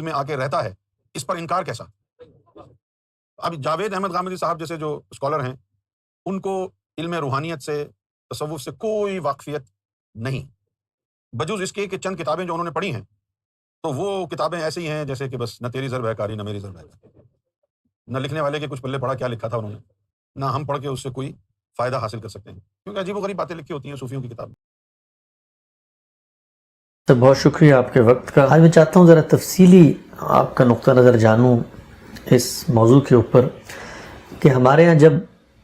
میں آ کے رہتا ہے، اس پر انکار کیسا؟ اب جاوید احمد غامدی صاحب جیسے جو اسکالر ہیں، ان کو علم روحانیت سے، تصوف سے کوئی واقفیت نہیں، بجوز اس کے کہ چند کتابیں جو انہوں نے پڑھی ہیں، تو وہ کتابیں ایسی ہیں جیسے کہ بس نہ تیری ضرب ہے کاری نہ میری ضرب ہے کاری، نہ لکھنے والے کے کچھ پلے پڑھا کیا لکھا تھا انہوں نے، نہ ہم پڑھ کے اس سے کوئی فائدہ حاصل کر سکتے ہیں، کیونکہ عجیب و غریب باتیں لکھی ہوتی ہیں صوفیوں کی کتاب میں۔ تو بہت شکریہ آپ کے وقت کا۔ آج میں چاہتا ہوں ذرا تفصیلی آپ کا نقطہ نظر جانوں اس موضوع کے اوپر کہ ہمارے ہاں جب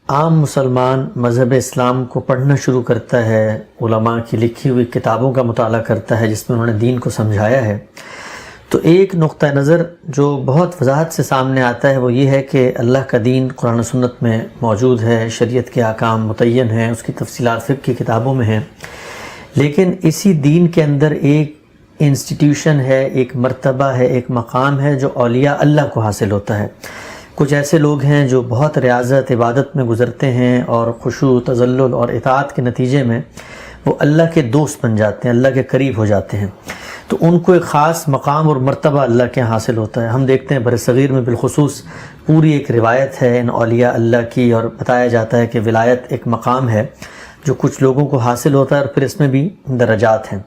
عام مسلمان مذہب اسلام کو پڑھنا شروع کرتا ہے، علماء کی لکھی ہوئی کتابوں کا مطالعہ کرتا ہے جس میں انہوں نے دین کو سمجھایا ہے، تو ایک نقطہ نظر جو بہت وضاحت سے سامنے آتا ہے وہ یہ ہے کہ اللہ کا دین قرآن و سنت میں موجود ہے، شریعت کے احکام متعین ہیں، اس کی تفصیلات فقہ کی کتابوں میں ہیں، لیکن اسی دین کے اندر ایک انسٹیٹیوشن ہے، ایک مرتبہ ہے، ایک مقام ہے جو اولیاء اللہ کو حاصل ہوتا ہے۔ کچھ ایسے لوگ ہیں جو بہت ریاضت عبادت میں گزرتے ہیں اور خشوع تذلل اور اطاعت کے نتیجے میں وہ اللہ کے دوست بن جاتے ہیں، اللہ کے قریب ہو جاتے ہیں، تو ان کو ایک خاص مقام اور مرتبہ اللہ کے حاصل ہوتا ہے۔ ہم دیکھتے ہیں برصغیر میں بالخصوص پوری ایک روایت ہے ان اولیاء اللہ کی، اور بتایا جاتا ہے کہ ولایت ایک مقام ہے جو کچھ لوگوں کو حاصل ہوتا ہے، اور پھر اس میں بھی درجات ہیں،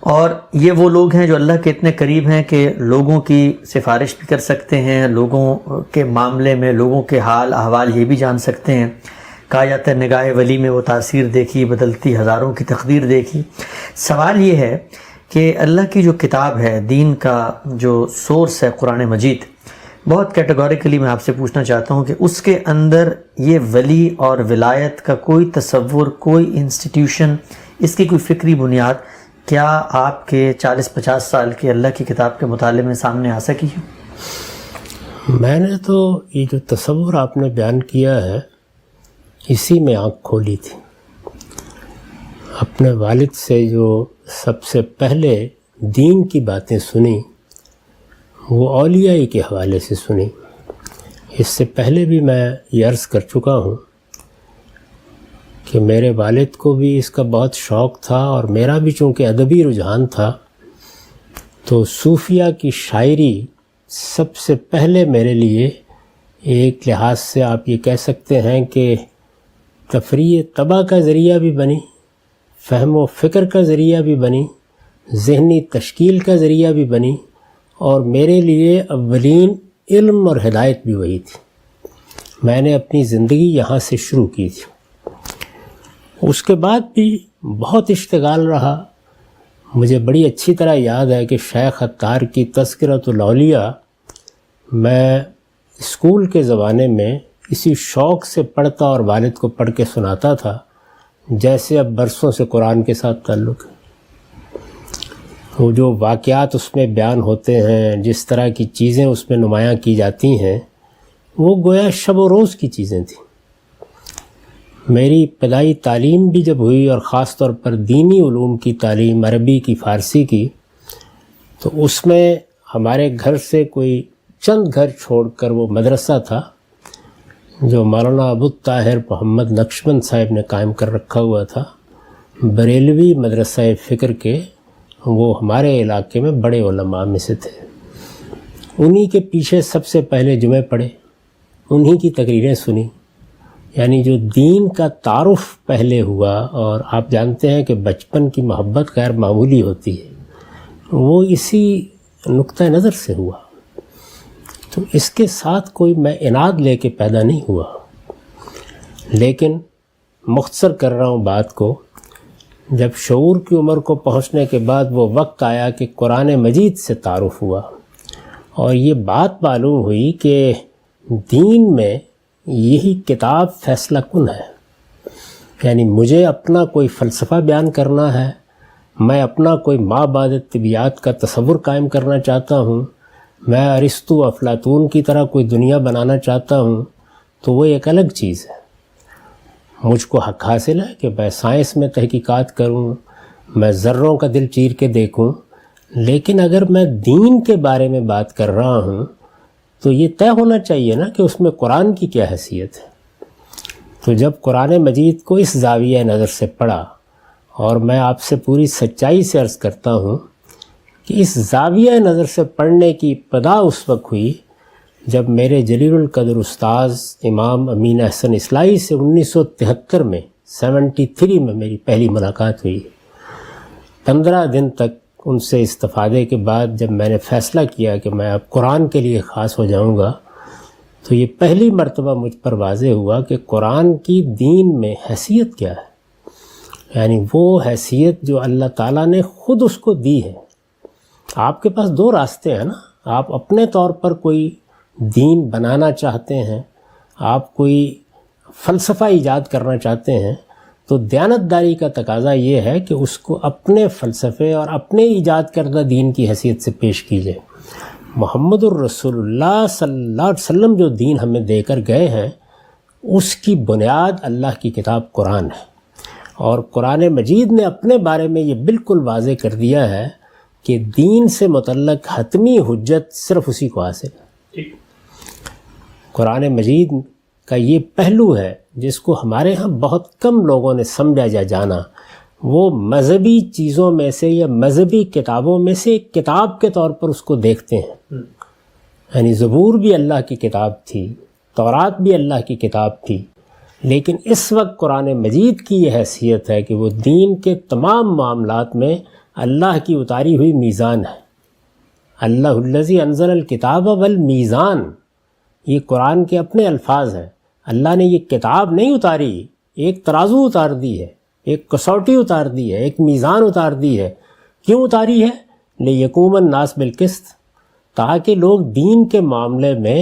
اور یہ وہ لوگ ہیں جو اللہ کے اتنے قریب ہیں کہ لوگوں کی سفارش بھی کر سکتے ہیں، لوگوں کے معاملے میں لوگوں کے حال احوال یہ بھی جان سکتے ہیں۔ کہا جاتا ہے نگاہ ولی میں وہ تاثیر دیکھی، بدلتی ہزاروں کی تقدیر دیکھی۔ سوال یہ ہے کہ اللہ کی جو کتاب ہے، دین کا جو سورس ہے قرآن مجید، بہت کیٹیگوریکلی میں آپ سے پوچھنا چاہتا ہوں کہ اس کے اندر یہ ولی اور ولایت کا کوئی تصور، کوئی انسٹیٹیوشن، اس کی کوئی فکری بنیاد کیا آپ کے 40-50 سال کے اللہ کی کتاب کے مطالعے میں سامنے آ سکی ہے؟ میں نے تو یہ جو تصور آپ نے بیان کیا ہے اسی میں آنکھ کھولی تھی۔ اپنے والد سے جو سب سے پہلے دین کی باتیں سنی وہ اولیاء کے حوالے سے سنی۔ اس سے پہلے بھی میں یہ عرض کر چکا ہوں کہ میرے والد کو بھی اس کا بہت شوق تھا، اور میرا بھی چونکہ ادبی رجحان تھا، تو صوفیہ کی شاعری سب سے پہلے میرے لیے ایک لحاظ سے آپ یہ کہہ سکتے ہیں کہ تفریح طبع کا ذریعہ بھی بنی، فہم و فکر کا ذریعہ بھی بنی، ذہنی تشکیل کا ذریعہ بھی بنی، اور میرے لیے اولین علم اور ہدایت بھی وہی تھی۔ میں نے اپنی زندگی یہاں سے شروع کی تھی۔ اس کے بعد بھی بہت اشتغال رہا۔ مجھے بڑی اچھی طرح یاد ہے کہ شیخ عطار کی تذکرۃ الاولیاء میں اسکول کے زمانے میں اسی شوق سے پڑھتا اور والد کو پڑھ کے سناتا تھا جیسے اب برسوں سے قرآن کے ساتھ تعلق ہے۔ وہ جو واقعات اس میں بیان ہوتے ہیں، جس طرح کی چیزیں اس میں نمایاں کی جاتی ہیں، وہ گویا شب و روز کی چیزیں تھیں۔ میری ابتدائی تعلیم بھی جب ہوئی، اور خاص طور پر دینی علوم کی تعلیم، عربی کی، فارسی کی، تو اس میں ہمارے گھر سے کوئی چند گھر چھوڑ کر وہ مدرسہ تھا جو مولانا ابو طاہر محمد نقشبند صاحب نے قائم کر رکھا ہوا تھا، بریلوی مدرسہ فکر کے، وہ ہمارے علاقے میں بڑے علماء میں سے تھے۔ انہی کے پیچھے سب سے پہلے جمعے پڑھے، انہی کی تقریریں سنی، یعنی جو دین کا تعارف پہلے ہوا، اور آپ جانتے ہیں کہ بچپن کی محبت غیر معمولی ہوتی ہے، وہ اسی نقطہ نظر سے ہوا۔ تو اس کے ساتھ کوئی میں اناد لے کے پیدا نہیں ہوا، لیکن مختصر کر رہا ہوں بات کو، جب شعور کی عمر کو پہنچنے کے بعد وہ وقت آیا کہ قرآن مجید سے تعارف ہوا، اور یہ بات معلوم ہوئی کہ دین میں یہی کتاب فیصلہ کن ہے۔ یعنی مجھے اپنا کوئی فلسفہ بیان کرنا ہے، میں اپنا کوئی ما بعد طبیعت کا تصور قائم کرنا چاہتا ہوں، میں ارسطو افلاطون کی طرح کوئی دنیا بنانا چاہتا ہوں، تو وہ ایک الگ چیز ہے۔ مجھ کو حق حاصل ہے کہ میں سائنس میں تحقیقات کروں، میں ذروں کا دل چیر کے دیکھوں، لیکن اگر میں دین کے بارے میں بات کر رہا ہوں تو یہ طے ہونا چاہیے نا کہ اس میں قرآن کی کیا حیثیت ہے۔ تو جب قرآن مجید کو اس زاویہ نظر سے پڑھا، اور میں آپ سے پوری سچائی سے عرض کرتا ہوں کہ اس زاویہ نظر سے پڑھنے کی ابتدا اس وقت ہوئی جب میرے جلیل القدر استاذ امام امین احسن اصلاحی سے 1973 میں 73 میں میری پہلی ملاقات ہوئی۔ 15 دن تک ان سے استفادے کے بعد جب میں نے فیصلہ کیا کہ میں اب قرآن کے لیے خاص ہو جاؤں گا، تو یہ پہلی مرتبہ مجھ پر واضح ہوا کہ قرآن کی دین میں حیثیت کیا ہے، یعنی وہ حیثیت جو اللہ تعالیٰ نے خود اس کو دی ہے۔ آپ کے پاس دو راستے ہیں نا، آپ اپنے طور پر کوئی دین بنانا چاہتے ہیں، آپ کوئی فلسفہ ایجاد کرنا چاہتے ہیں، تو دیانتداری کا تقاضا یہ ہے کہ اس کو اپنے فلسفے اور اپنے ایجاد کردہ دین کی حیثیت سے پیش کیجیے۔ محمد الرسول اللہ صلی اللہ علیہ وسلم جو دین ہمیں دے کر گئے ہیں، اس کی بنیاد اللہ کی کتاب قرآن ہے، اور قرآن مجید نے اپنے بارے میں یہ بالکل واضح کر دیا ہے کہ دین سے متعلق حتمی حجت صرف اسی کو حاصل ہے۔ قرآن مجید کا یہ پہلو ہے جس کو ہمارے ہاں بہت کم لوگوں نے سمجھا یا جانا، وہ مذہبی چیزوں میں سے یا مذہبی کتابوں میں سے ایک کتاب کے طور پر اس کو دیکھتے ہیں۔ یعنی زبور بھی اللہ کی کتاب تھی، تورات بھی اللہ کی کتاب تھی، لیکن اس وقت قرآن مجید کی یہ حیثیت ہے کہ وہ دین کے تمام معاملات میں اللہ کی اتاری ہوئی میزان ہے۔ اللہ الذی انزل الکتاب والمیزان، یہ قرآن کے اپنے الفاظ ہیں۔ اللہ نے یہ کتاب نہیں اتاری، ایک ترازو اتار دی ہے، ایک کسوٹی اتار دی ہے، ایک میزان اتار دی ہے۔ کیوں اتاری ہے؟ لیقوم الناس بالقسط، تاکہ لوگ دین کے معاملے میں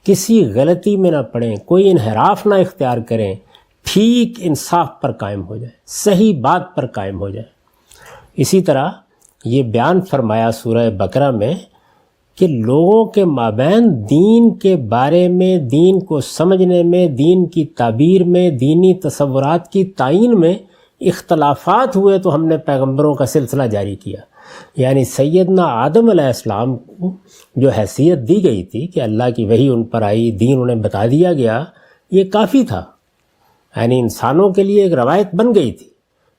کسی غلطی میں نہ پڑیں، کوئی انحراف نہ اختیار کریں، ٹھیک انصاف پر قائم ہو جائے، صحیح بات پر قائم ہو جائے۔ اسی طرح یہ بیان فرمایا سورہ بقرہ میں کہ لوگوں کے مابین دین کے بارے میں، دین کو سمجھنے میں، دین کی تعبیر میں، دینی تصورات کی تعین میں اختلافات ہوئے تو ہم نے پیغمبروں کا سلسلہ جاری کیا۔ یعنی سیدنا آدم علیہ السلام کو جو حیثیت دی گئی تھی کہ اللہ کی وحی ان پر آئی، دین انہیں بتا دیا گیا، یہ کافی تھا۔ یعنی انسانوں کے لیے ایک روایت بن گئی تھی۔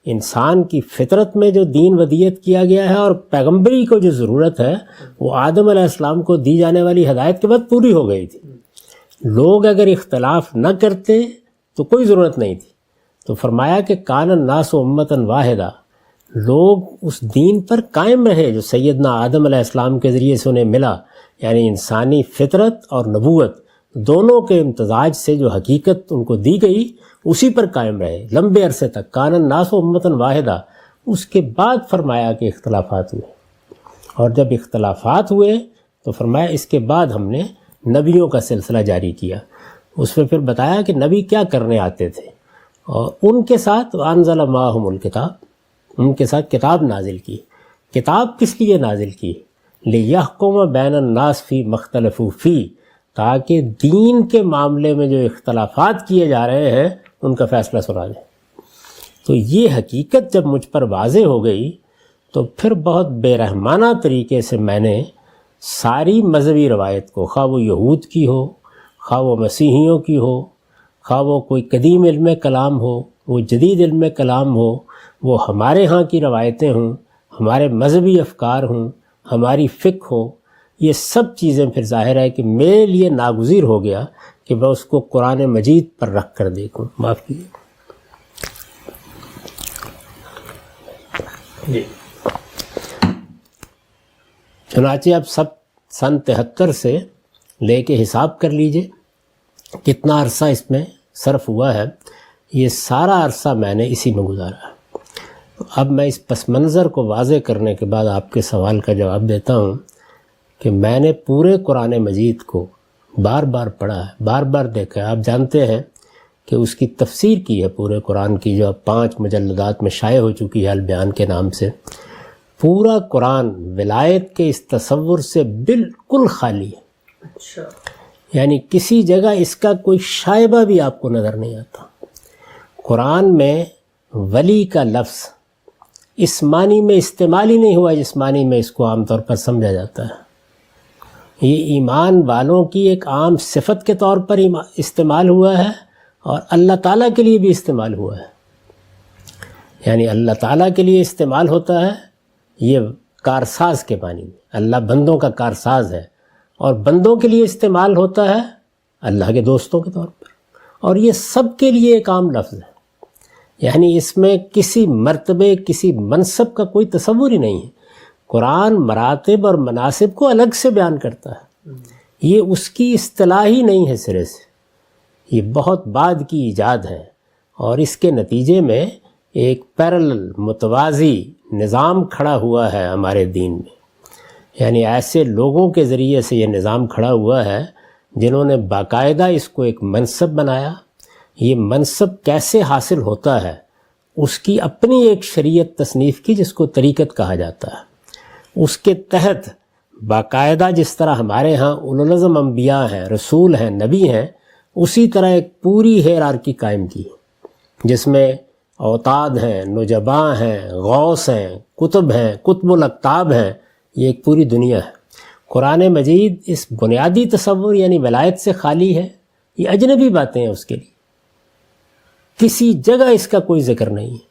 انسان کی فطرت میں جو دین ودیت کیا گیا ہے اور پیغمبری کو جو ضرورت ہے وہ آدم علیہ السلام کو دی جانے والی ہدایت کے بعد پوری ہو گئی تھی۔ لوگ اگر اختلاف نہ کرتے تو کوئی ضرورت نہیں تھی۔ تو فرمایا کہ کان الناس امۃ واحدہ، لوگ اس دین پر قائم رہے جو سیدنا آدم علیہ السلام کے ذریعے سے انہیں ملا، یعنی انسانی فطرت اور نبوت دونوں کے امتزاج سے جو حقیقت ان کو دی گئی اسی پر قائم رہے لمبے عرصے تک۔ کان الناس امۃ واحدہ، اس کے بعد فرمایا کہ اختلافات ہوئے، اور جب اختلافات ہوئے تو فرمایا اس کے بعد ہم نے نبیوں کا سلسلہ جاری کیا۔ اس میں پھر بتایا کہ نبی کیا کرنے آتے تھے، اور ان کے ساتھ انزل معہم الکتاب، ان کے ساتھ کتاب نازل کی۔ کتاب کس لیے نازل کی؟ لیحکم بین الناس فی مختلفوا فی، تاکہ دین کے معاملے میں جو اختلافات کیے جا رہے ہیں ان کا فیصلہ سنا دیں۔ تو یہ حقیقت جب مجھ پر واضح ہو گئی تو پھر بہت بے رحمانہ طریقے سے میں نے ساری مذہبی روایت کو، خواہ وہ یہود کی ہو، خواہ وہ مسیحیوں کی ہو، خواہ وہ کوئی قدیم علم کلام ہو، وہ جدید علم کلام ہو، وہ ہمارے ہاں کی روایتیں ہوں، ہمارے مذہبی افکار ہوں، ہماری فقہ ہو، یہ سب چیزیں پھر ظاہر ہے کہ میرے لیے ناگزیر ہو گیا کہ میں اس کو قرآن مجید پر رکھ کر دیکھوں۔ معاف کیجیے۔ جی چنانچہ اب سب سن 73 سے لے کے حساب کر لیجئے کتنا عرصہ اس میں صرف ہوا ہے۔ یہ سارا عرصہ میں نے اسی میں گزارا ہے۔ اب میں اس پس منظر کو واضح کرنے کے بعد آپ کے سوال کا جواب دیتا ہوں کہ میں نے پورے قرآن مجید کو بار بار پڑھا ہے، بار بار دیکھا ہے۔ آپ جانتے ہیں کہ اس کی تفسیر کی ہے پورے قرآن کی، جو اب 5 مجلدات میں شائع ہو چکی ہے البیان کے نام سے۔ پورا قرآن ولایت کے اس تصور سے بالکل خالی ہے۔ اچھا، یعنی کسی جگہ اس کا کوئی شائبہ بھی آپ کو نظر نہیں آتا۔ قرآن میں ولی کا لفظ اس معنی میں استعمال ہی نہیں ہوا جس معنی میں اس کو عام طور پر سمجھا جاتا ہے۔ یہ ایمان والوں کی ایک عام صفت کے طور پر استعمال ہوا ہے، اور اللہ تعالیٰ کے لیے بھی استعمال ہوا ہے۔ یعنی اللہ تعالیٰ کے لیے استعمال ہوتا ہے، یہ کارساز کے معنی میں، اللہ بندوں کا کارساز ہے، اور بندوں کے لیے استعمال ہوتا ہے اللہ کے دوستوں کے طور پر، اور یہ سب کے لیے ایک عام لفظ ہے، یعنی اس میں کسی مرتبے کسی منصب کا کوئی تصور ہی نہیں ہے۔ قرآن مراتب اور مناسب کو الگ سے بیان کرتا ہے، یہ اس کی اصطلاح ہی نہیں ہے سرے سے، یہ بہت بعد کی ایجاد ہے، اور اس کے نتیجے میں ایک پیرلل متوازی نظام کھڑا ہوا ہے ہمارے دین میں، یعنی ایسے لوگوں کے ذریعے سے یہ نظام کھڑا ہوا ہے جنہوں نے باقاعدہ اس کو ایک منصب بنایا۔ یہ منصب کیسے حاصل ہوتا ہے، اس کی اپنی ایک شریعت تصنیف کی جس کو طریقت کہا جاتا ہے، اس کے تحت باقاعدہ جس طرح ہمارے ہاں اولوالعزم انبیاء ہیں، رسول ہیں، نبی ہیں، اسی طرح ایک پوری ہیرارکی قائم کی جس میں اوتاد ہیں، نجباں ہیں، غوث ہیں، کتب ہیں، قطب الاقطاب ہیں، یہ ایک پوری دنیا ہے۔ قرآن مجید اس بنیادی تصور یعنی ولایت سے خالی ہے، یہ اجنبی باتیں ہیں اس کے لیے، کسی جگہ اس کا کوئی ذکر نہیں ہے،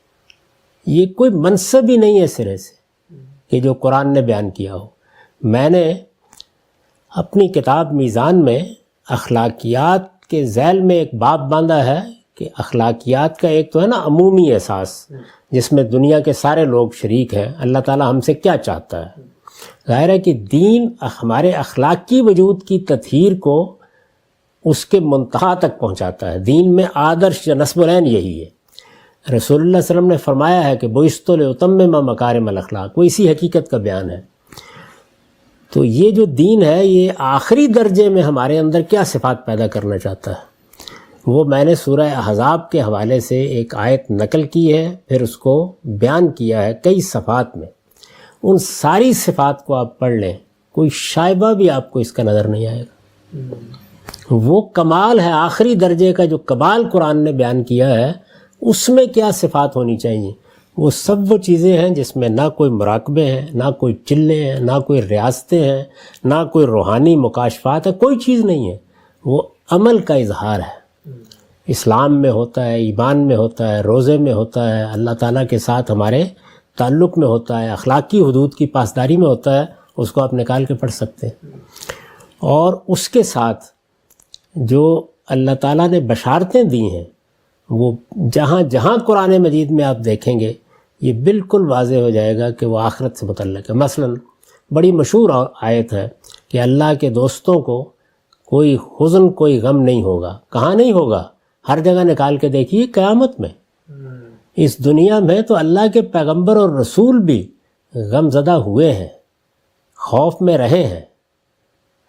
یہ کوئی منصب ہی نہیں ہے سرے سے کہ جو قرآن نے بیان کیا ہو۔ میں نے اپنی کتاب میزان میں اخلاقیات کے ذیل میں ایک باب باندھا ہے کہ اخلاقیات کا ایک تو ہے نا عمومی احساس جس میں دنیا کے سارے لوگ شریک ہیں، اللہ تعالیٰ ہم سے کیا چاہتا ہے۔ ظاہر ہے کہ دین ہمارے اخلاقی وجود کی تطہیر کو اس کے منتہا تک پہنچاتا ہے۔ دین میں آدرش یا نصب العین یہی ہے۔ رسول اللہ صلی اللہ علیہ وسلم نے فرمایا ہے کہ بعثت لأتمم مکارم الاخلاق، وہ اسی حقیقت کا بیان ہے۔ تو یہ جو دین ہے یہ آخری درجے میں ہمارے اندر کیا صفات پیدا کرنا چاہتا ہے، وہ میں نے سورہ احزاب کے حوالے سے ایک آیت نقل کی ہے، پھر اس کو بیان کیا ہے کئی صفات میں۔ ان ساری صفات کو آپ پڑھ لیں، کوئی شائبہ بھی آپ کو اس کا نظر نہیں آئے گا۔ وہ کمال ہے، آخری درجے کا جو کمال قرآن نے بیان کیا ہے، اس میں کیا صفات ہونی چاہیے، وہ سب وہ چیزیں ہیں جس میں نہ کوئی مراقبے ہیں، نہ کوئی چلے ہیں، نہ کوئی ریاستیں ہیں، نہ کوئی روحانی مکاشفات ہے، کوئی چیز نہیں ہے، وہ عمل کا اظہار ہے۔ اسلام میں ہوتا ہے، ایمان میں ہوتا ہے، روزے میں ہوتا ہے، اللہ تعالیٰ کے ساتھ ہمارے تعلق میں ہوتا ہے، اخلاقی حدود کی پاسداری میں ہوتا ہے، اس کو آپ نکال کے پڑھ سکتے ہیں۔ اور اس کے ساتھ جو اللہ تعالیٰ نے بشارتیں دی ہیں، وہ جہاں جہاں قرآن مجید میں آپ دیکھیں گے یہ بالکل واضح ہو جائے گا کہ وہ آخرت سے متعلق ہے۔ مثلا بڑی مشہور آیت ہے کہ اللہ کے دوستوں کو کوئی حزن کوئی غم نہیں ہوگا۔ کہاں نہیں ہوگا؟ ہر جگہ نکال کے دیکھیے، قیامت میں۔ اس دنیا میں تو اللہ کے پیغمبر اور رسول بھی غم زدہ ہوئے ہیں، خوف میں رہے ہیں۔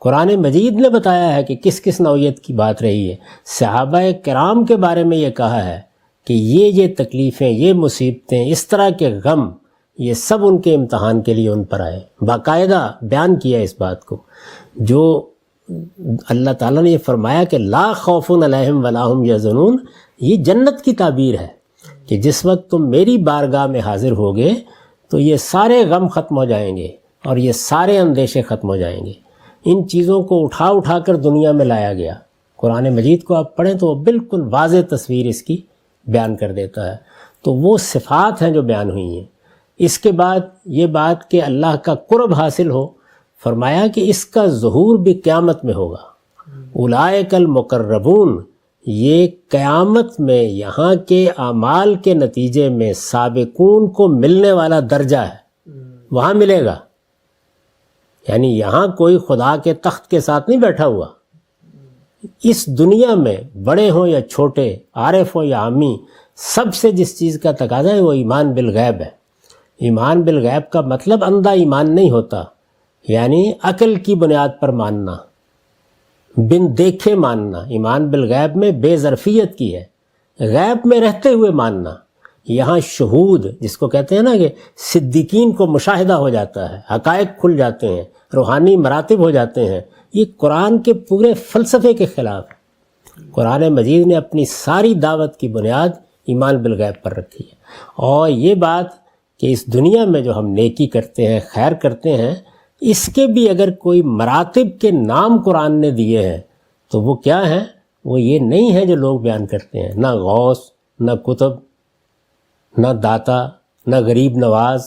قرآن مجید نے بتایا ہے کہ کس کس نوعیت کی بات رہی ہے۔ صحابہ کرام کے بارے میں یہ کہا ہے کہ یہ تکلیفیں، یہ مصیبتیں، اس طرح کے غم، یہ سب ان کے امتحان کے لیے ان پر آئے۔ باقاعدہ بیان کیا اس بات کو۔ جو اللہ تعالیٰ نے یہ فرمایا کہ لا خوف علیہم ولا ہم یحزنون، یہ جنت کی تعبیر ہے کہ جس وقت تم میری بارگاہ میں حاضر ہوگے تو یہ سارے غم ختم ہو جائیں گے اور یہ سارے اندیشے ختم ہو جائیں گے۔ ان چیزوں کو اٹھا اٹھا کر دنیا میں لایا گیا۔ قرآن مجید کو آپ پڑھیں تو وہ بالکل واضح تصویر اس کی بیان کر دیتا ہے۔ تو وہ صفات ہیں جو بیان ہوئی ہیں۔ اس کے بعد یہ بات کہ اللہ کا قرب حاصل ہو، فرمایا کہ اس کا ظہور بھی قیامت میں ہوگا۔ اولئک المقربون، یہ قیامت میں یہاں کے اعمال کے نتیجے میں سابقون کو ملنے والا درجہ ہے، وہاں ملے گا۔ یعنی یہاں کوئی خدا کے تخت کے ساتھ نہیں بیٹھا ہوا، اس دنیا میں بڑے ہوں یا چھوٹے، عارف ہوں یا عامی، سب سے جس چیز کا تقاضا ہے وہ ایمان بالغیب ہے۔ ایمان بالغیب کا مطلب اندھا ایمان نہیں ہوتا، یعنی عقل کی بنیاد پر ماننا، بن دیکھے ماننا۔ ایمان بالغیب میں بے ظرفیت کی ہے، غیب میں رہتے ہوئے ماننا۔ یہاں شہود جس کو کہتے ہیں نا کہ صدیقین کو مشاہدہ ہو جاتا ہے، حقائق کھل جاتے ہیں، روحانی مراتب ہو جاتے ہیں، یہ قرآن کے پورے فلسفے کے خلاف ہے۔ قرآن مجید نے اپنی ساری دعوت کی بنیاد ایمان بالغیب پر رکھی ہے۔ اور یہ بات کہ اس دنیا میں جو ہم نیکی کرتے ہیں، خیر کرتے ہیں، اس کے بھی اگر کوئی مراتب کے نام قرآن نے دیے ہیں تو وہ کیا ہیں؟ وہ یہ نہیں ہے جو لوگ بیان کرتے ہیں، نہ غوث، نہ کتب، نہ داتا، نہ غریب نواز،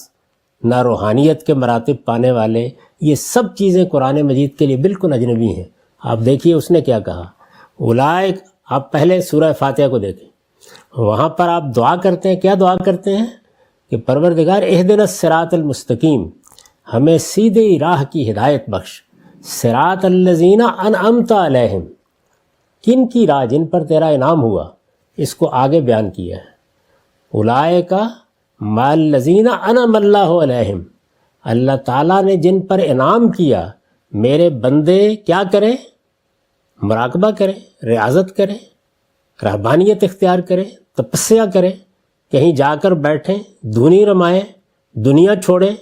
نہ روحانیت کے مراتب پانے والے، یہ سب چیزیں قرآن مجید کے لیے بالکل اجنبی ہیں۔ آپ دیکھیے اس نے کیا کہا، اولئک، آپ پہلے سورہ فاتحہ کو دیکھیں، وہاں پر آپ دعا کرتے ہیں، کیا دعا کرتے ہیں کہ پروردگار اہدنا الصراط المستقیم، ہمیں سیدھی راہ کی ہدایت بخش، صراط الذین انعمت علیہم، کن کی راہ، جن پر تیرا انعام ہوا، اس کو آگے بیان کیا ہے۔ اولئک مع الذین انعم اللہ علیہم، اللہ تعالیٰ نے جن پر انعام کیا، میرے بندے کیا کریں، مراقبہ کریں، ریاضت کریں، رہبانیت اختیار کریں، تپسیا کریں، کہیں جا کر بیٹھیں، دھنی رمائیں، دنیا چھوڑیں،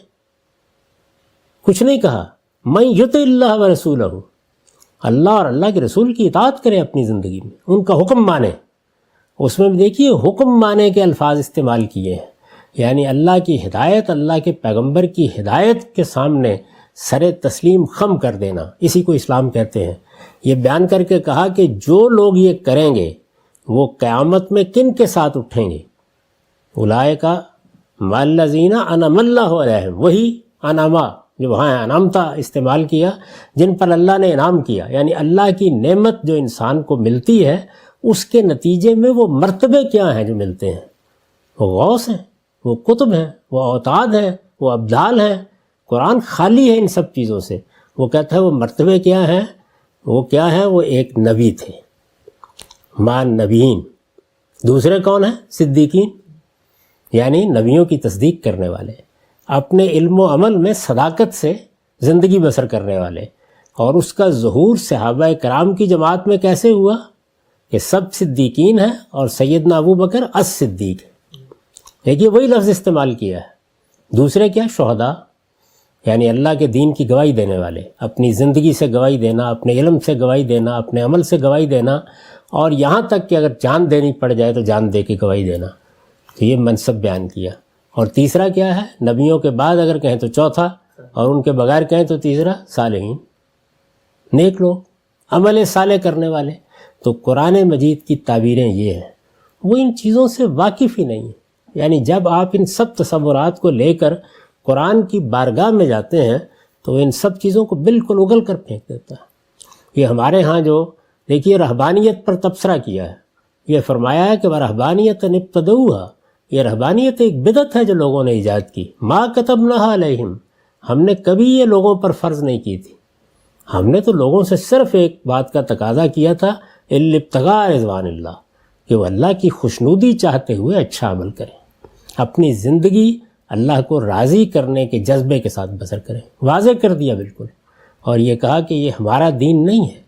کچھ نہیں کہا، من یطع اللہ و رسولہ، اللہ اور اللہ کے رسول کی اطاعت کریں اپنی زندگی میں، ان کا حکم مانیں۔ اس میں بھی دیکھیے حکم مانے کے الفاظ استعمال کیے ہیں، یعنی اللہ کی ہدایت، اللہ کے پیغمبر کی ہدایت کے سامنے سر تسلیم خم کر دینا، اسی کو اسلام کہتے ہیں۔ یہ بیان کر کے کہا کہ جو لوگ یہ کریں گے وہ قیامت میں کن کے ساتھ اٹھیں گے، اولئک مع الذین انعم اللہ علیہم، وہی انعما جو وہاں انعمتا استعمال کیا، جن پر اللہ نے انعام کیا، یعنی اللہ کی نعمت جو انسان کو ملتی ہے اس کے نتیجے میں وہ مرتبے کیا ہیں جو ملتے ہیں، وہ غوث ہیں، وہ قطب ہیں، وہ اوتاد ہیں، وہ ابدال ہیں۔ قرآن خالی ہے ان سب چیزوں سے۔ وہ کہتا ہے وہ مرتبے کیا ہیں، وہ کیا ہیں، وہ ایک نبی تھے، مع نبیین۔ دوسرے کون ہیں؟ صدیقین، یعنی نبیوں کی تصدیق کرنے والے، اپنے علم و عمل میں صداقت سے زندگی بسر کرنے والے۔ اور اس کا ظہور صحابہ کرام کی جماعت میں کیسے ہوا کہ سب صدیقین ہیں اور سیدنا ابو بکر الصدیق ہے۔ دیکھیے وہی لفظ استعمال کیا ہے۔ دوسرے کیا؟ شہداء، یعنی اللہ کے دین کی گواہی دینے والے، اپنی زندگی سے گواہی دینا، اپنے علم سے گواہی دینا، اپنے عمل سے گواہی دینا، اور یہاں تک کہ اگر جان دینی پڑ جائے تو جان دے کے گواہی دینا۔ تو یہ منصب بیان کیا۔ اور تیسرا کیا ہے؟ نبیوں کے بعد اگر کہیں تو چوتھا، اور ان کے بغیر کہیں تو تیسرا صالحین، نیک لوگ، عمل صالح کرنے والے۔ تو قرآن مجید کی تعبیریں یہ ہیں، وہ ان چیزوں سے واقف ہی نہیں ہیں۔ یعنی جب آپ ان سب تصورات کو لے کر قرآن کی بارگاہ میں جاتے ہیں تو ان سب چیزوں کو بالکل اگل کر پھینک دیتا ہے۔ یہ ہمارے ہاں جو دیکھیے رہبانیت پر تبصرہ کیا ہے، یہ فرمایا ہے کہ وَرَهْبَانِيَةً ابْتَدَعُوهَا، یہ رہبانیت ایک بدعت ہے جو لوگوں نے ایجاد کی، مَا كَتَبْنَاهَا عَلَيْهِمْ، ہم نے کبھی یہ لوگوں پر فرض نہیں کی تھی، ہم نے تو لوگوں سے صرف ایک بات کا تقاضا کیا تھا، إِلَّا ابْتِغَاءَ رِضْوَانِ اللَّهِ، کہ وہ اللہ کی خوشنودی چاہتے ہوئے اچھا عمل کریں، اپنی زندگی اللہ کو راضی کرنے کے جذبے کے ساتھ بسر کریں۔ واضح کر دیا بالکل، اور یہ کہا کہ یہ ہمارا دین نہیں ہے،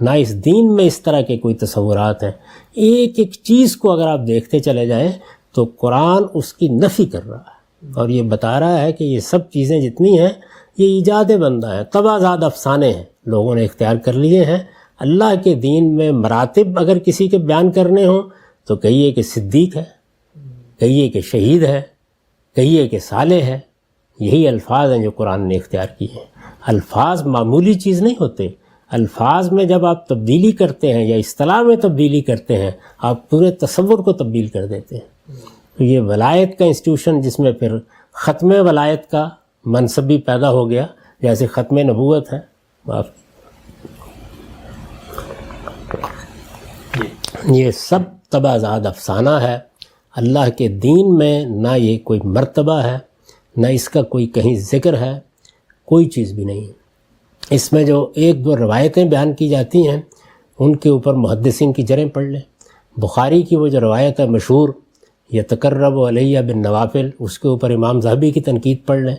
نہ اس دین میں اس طرح کے کوئی تصورات ہیں۔ ایک ایک چیز کو اگر آپ دیکھتے چلے جائیں تو قرآن اس کی نفی کر رہا ہے، اور یہ بتا رہا ہے کہ یہ سب چیزیں جتنی ہیں یہ ایجاد بندہ ہیں، طبعزاد افسانے ہیں، لوگوں نے اختیار کر لیے ہیں۔ اللہ کے دین میں مراتب اگر کسی کے بیان کرنے ہوں تو کہیے کہ صدیق ہے، کہیے کہ شہید ہے، کہیے کہ صالح ہے۔ یہی الفاظ ہیں جو قرآن نے اختیار کیے ہیں۔ الفاظ معمولی چیز نہیں ہوتے، الفاظ میں جب آپ تبدیلی کرتے ہیں یا اصطلاح میں تبدیلی کرتے ہیں آپ پورے تصور کو تبدیل کر دیتے ہیں۔ تو یہ ولایت کا انسٹیٹیوشن جس میں پھر ختم ولایت کا منصب بھی پیدا ہو گیا، جیسے ختم نبوت ہے، یہ سب طبعزاد افسانہ ہے۔ اللہ کے دین میں نہ یہ کوئی مرتبہ ہے، نہ اس کا کوئی کہیں ذکر ہے، کوئی چیز بھی نہیں۔ اس میں جو ایک دو روایتیں بیان کی جاتی ہیں ان کے اوپر محدثین کی جریں پڑھ لیں۔ بخاری کی وہ جو روایت ہے مشہور، یتقرب علیہ بالنوافل، اس کے اوپر امام ذہبی کی تنقید پڑھ لیں۔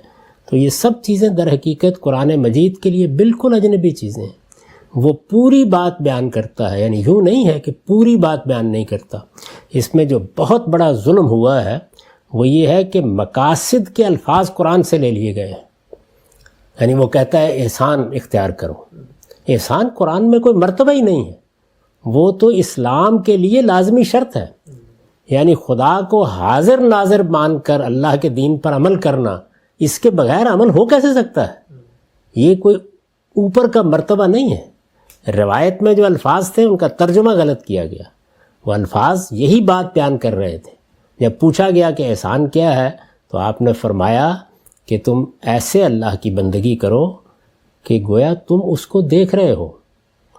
تو یہ سب چیزیں در حقیقت قرآن مجید کے لیے بالکل اجنبی چیزیں ہیں۔ وہ پوری بات بیان کرتا ہے، یعنی یوں نہیں ہے کہ پوری بات بیان نہیں کرتا۔ اس میں جو بہت بڑا ظلم ہوا ہے وہ یہ ہے کہ مقاصد کے الفاظ قرآن سے لے لیے گئے ہیں۔ یعنی وہ کہتا ہے احسان اختیار کرو، احسان قرآن میں کوئی مرتبہ ہی نہیں ہے، وہ تو اسلام کے لیے لازمی شرط ہے۔ یعنی خدا کو حاضر ناظر مان کر اللہ کے دین پر عمل کرنا، اس کے بغیر عمل ہو کیسے سکتا ہے؟ یہ کوئی اوپر کا مرتبہ نہیں ہے۔ روایت میں جو الفاظ تھے ان کا ترجمہ غلط کیا گیا، وہ الفاظ یہی بات بیان کر رہے تھے۔ جب پوچھا گیا کہ احسان کیا ہے تو آپ نے فرمایا کہ تم ایسے اللہ کی بندگی کرو کہ گویا تم اس کو دیکھ رہے ہو.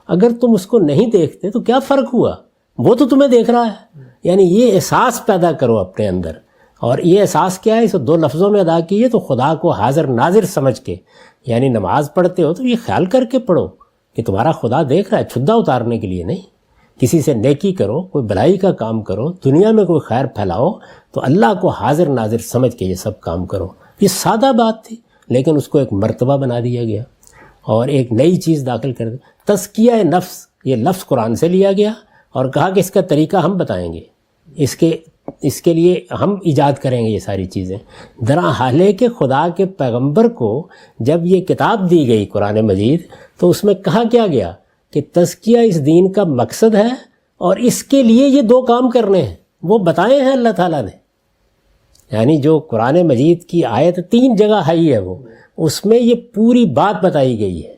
اگر تم اس کو نہیں دیکھتے تو کیا فرق ہوا، وہ تو تمہیں دیکھ رہا ہے. یعنی یہ احساس پیدا کرو اپنے اندر. اور یہ احساس کیا ہے، اسے 2 لفظوں میں ادا کیجیے تو خدا کو حاضر ناظر سمجھ کے. یعنی نماز پڑھتے ہو تو یہ خیال کر کے پڑھو کہ تمہارا خدا دیکھ رہا ہے، چھدا اتارنے کے لیے نہیں. کسی سے نیکی کرو، کوئی بھلائی کا کام کرو، دنیا میں کوئی خیر پھیلاؤ تو اللہ کو حاضر ناظر سمجھ کے یہ سب کام کرو. یہ سادہ بات تھی، لیکن اس کو ایک مرتبہ بنا دیا گیا اور ایک نئی چیز داخل کر دی. تزکیہ نفس، یہ لفظ قرآن سے لیا گیا اور کہا کہ اس کا طریقہ ہم بتائیں گے، اس کے لیے ہم ایجاد کریں گے یہ ساری چیزیں. حال ہے کہ خدا کے پیغمبر کو جب یہ کتاب دی گئی قرآن مجید تو اس میں کہا کیا گیا کہ تزکیہ اس دین کا مقصد ہے اور اس کے لیے یہ 2 کام کرنے ہیں، وہ بتائے ہیں اللہ تعالیٰ نے. یعنی جو قرآن مجید کی آیت 3 جگہ آئی ہے وہ اس میں یہ پوری بات بتائی گئی ہے.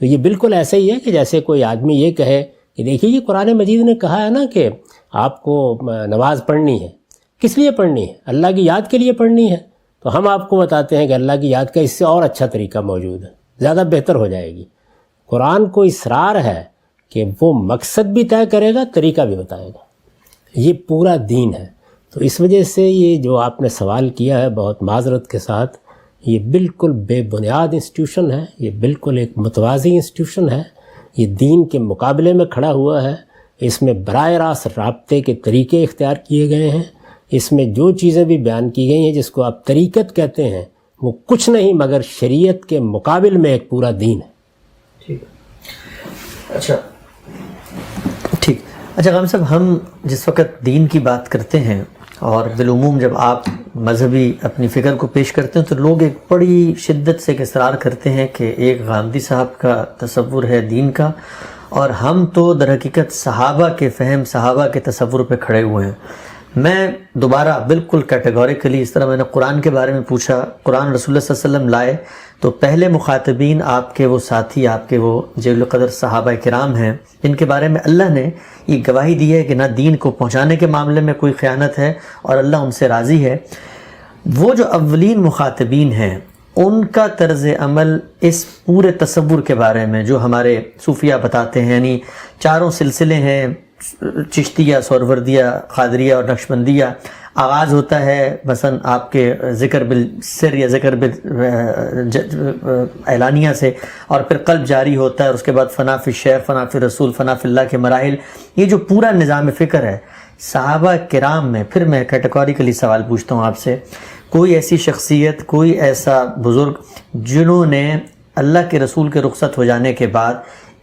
تو یہ بالکل ایسا ہی ہے کہ جیسے کوئی آدمی یہ کہے کہ دیکھیے یہ قرآن مجید نے کہا ہے نا کہ آپ کو نماز پڑھنی ہے. کس لیے پڑھنی ہے؟ اللہ کی یاد کے لیے پڑھنی ہے. تو ہم آپ کو بتاتے ہیں کہ اللہ کی یاد کا اس سے اور اچھا طریقہ موجود ہے، زیادہ بہتر ہو جائے گی. قرآن کو اصرار ہے کہ وہ مقصد بھی طے کرے گا، طریقہ بھی بتائے گا. یہ پورا دین ہے. تو اس وجہ سے یہ جو آپ نے سوال کیا ہے بہت معذرت کے ساتھ، یہ بالکل بے بنیاد انسٹیٹیوشن ہے، یہ بالکل ایک متوازی انسٹیٹیوشن ہے. یہ دین کے مقابلے میں کھڑا ہوا ہے. اس میں براہ راست رابطے کے طریقے اختیار کیے گئے ہیں. اس میں جو چیزیں بھی بیان کی گئی ہیں جس کو آپ طریقت کہتے ہیں وہ کچھ نہیں مگر شریعت کے مقابل میں ایک پورا دین ہے. اچھا غام صاحب، ہم جس وقت دین کی بات کرتے ہیں اور بالعموم جب آپ مذہبی اپنی فکر کو پیش کرتے ہیں تو لوگ ایک بڑی شدت سے اصرار کرتے ہیں کہ ایک غامدی صاحب کا تصور ہے دین کا، اور ہم تو در حقیقت صحابہ کے فہم، صحابہ کے تصور پہ کھڑے ہوئے ہیں. میں دوبارہ بالکل کیٹیگوریکلی، اس طرح میں نے قرآن کے بارے میں پوچھا، قرآن رسول اللہ صلی اللہ علیہ وسلم لائے تو پہلے مخاطبین آپ کے وہ ساتھی، آپ کے وہ جلیل القدر صحابہ کرام ہیں جن کے بارے میں اللہ نے یہ گواہی دی ہے کہ نہ دین کو پہنچانے کے معاملے میں کوئی خیانت ہے اور اللہ ان سے راضی ہے. وہ جو اولین مخاطبین ہیں ان کا طرز عمل اس پورے تصور کے بارے میں جو ہمارے صوفیہ بتاتے ہیں، یعنی 4 سلسلے ہیں، چشتیہ، سہروردیہ، قادریہ اور نقشبندیہ. آغاز ہوتا ہے مثلا آپ کے ذکر بالسر یا ذکر اعلانیہ سے، اور پھر قلب جاری ہوتا ہے، اور اس کے بعد فنا فی الشیخ، فنا فی الرسول، فنا فی اللہ کے مراحل. یہ جو پورا نظام فکر ہے صحابہ کرام میں. پھر میں کیٹیگوریکلی سوال پوچھتا ہوں آپ سے، کوئی ایسی شخصیت، کوئی ایسا بزرگ جنہوں نے اللہ کے رسول کے رخصت ہو جانے کے بعد